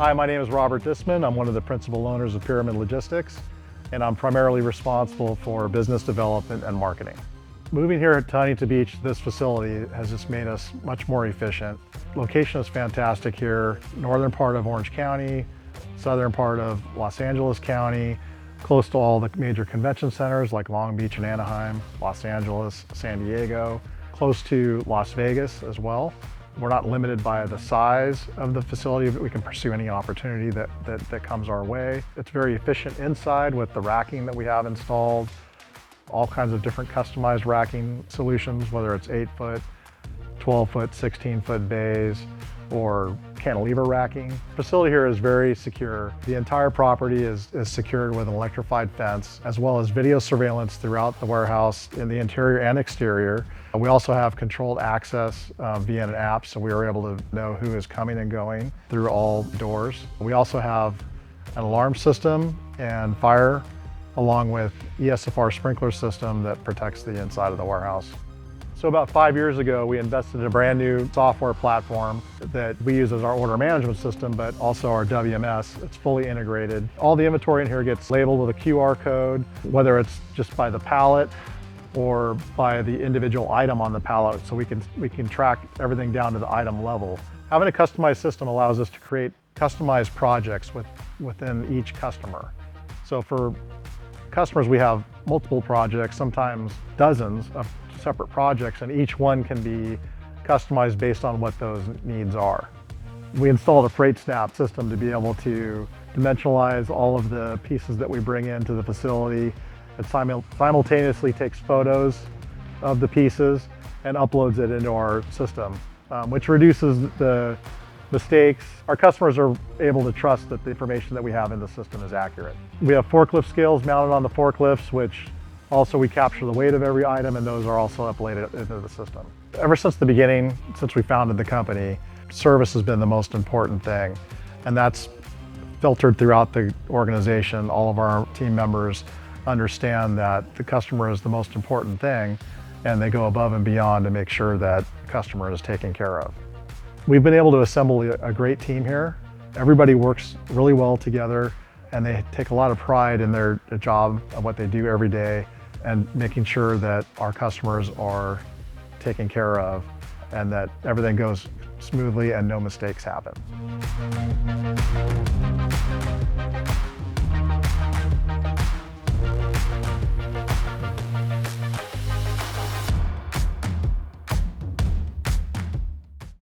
Hi, my name is Robert Disman. I'm one of the principal owners of Pyramid Logistics, and I'm primarily responsible for business development and marketing. Moving here at Huntington Beach, this facility has just made us much more efficient. Location is fantastic here. Northern part of Orange County, southern part of Los Angeles County, close to all the major convention centers like Long Beach and Anaheim, Los Angeles, San Diego, close to Las Vegas as well. We're not limited by the size of the facility, but we can pursue any opportunity that comes our way. It's very efficient inside with the racking that we have installed, all kinds of different customized racking solutions, whether it's 8-foot, 12-foot, 16-foot bays, or cantilever racking. The facility here is very secure. The entire property is secured with an electrified fence, as well as video surveillance throughout the warehouse in the interior and exterior. We also have controlled access via an app, so we are able to know who is coming and going through all doors. We also have an alarm system and fire, along with ESFR sprinkler system that protects the inside of the warehouse. So about 5 years ago, we invested in a brand new software platform that we use as our order management system, but also our WMS. It's fully integrated. All the inventory in here gets labeled with a QR code, whether it's just by the pallet or by the individual item on the pallet, so we can track everything down to the item level. Having a customized system allows us to create customized projects within each customer. So for customers, we have multiple projects, sometimes dozens of separate projects, and each one can be customized based on what those needs are. We installed a Freight Snap system to be able to dimensionalize all of the pieces that we bring into the facility. It simultaneously takes photos of the pieces and uploads it into our system, which reduces the mistakes. Our customers are able to trust that the information that we have in the system is accurate. We have forklift scales mounted on the forklifts, which also we capture the weight of every item, and those are also uploaded into the system. Ever since the beginning, since we founded the company, service has been the most important thing, and that's filtered throughout the organization. All of our team members understand that the customer is the most important thing, and they go above and beyond to make sure that the customer is taken care of. We've been able to assemble a great team here. Everybody works really well together, and they take a lot of pride in their job and what they do every day, and making sure that our customers are taken care of and that everything goes smoothly and no mistakes happen.